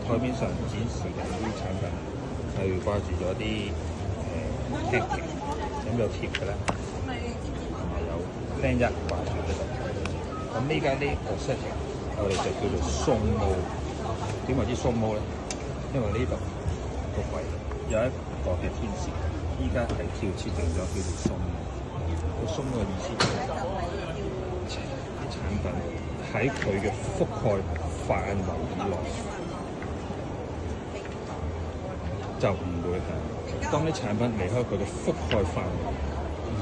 台面上展示緊啲產品，係掛住咗啲貼嘅，咁有貼嘅啦，同埋有釘一掛住喺度。咁呢家呢個 setting，我哋就叫做鬆毛。點為之鬆毛咧？因為呢度個櫃有一個嘅天線，依家係設定咗叫做鬆毛。個鬆毛嘅意思就係啲產品喺佢嘅覆蓋範圍以內就唔會響。當啲產品離開佢嘅覆蓋範圍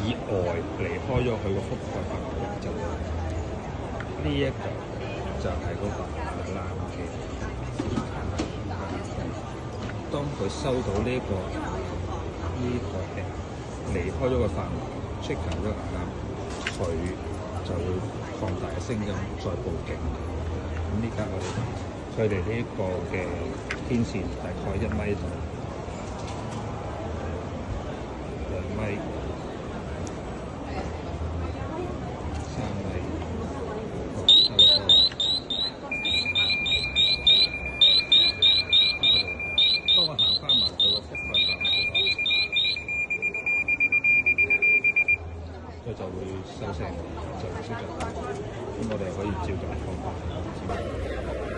以外，離開咗佢嘅覆蓋範圍咧，就會呢一個就係嗰個冷氣。當佢收到呢個嘅離開咗個範圍 trigger 咗個啱，佢就會放大嘅聲音再報警。咁呢家我哋佢哋呢個嘅天線大概1米到2米、3米，差唔多。當我行翻埋佢個覆蓋範圍嘅話，佢就會收聲，就會識咗。咁我哋可以照咁放。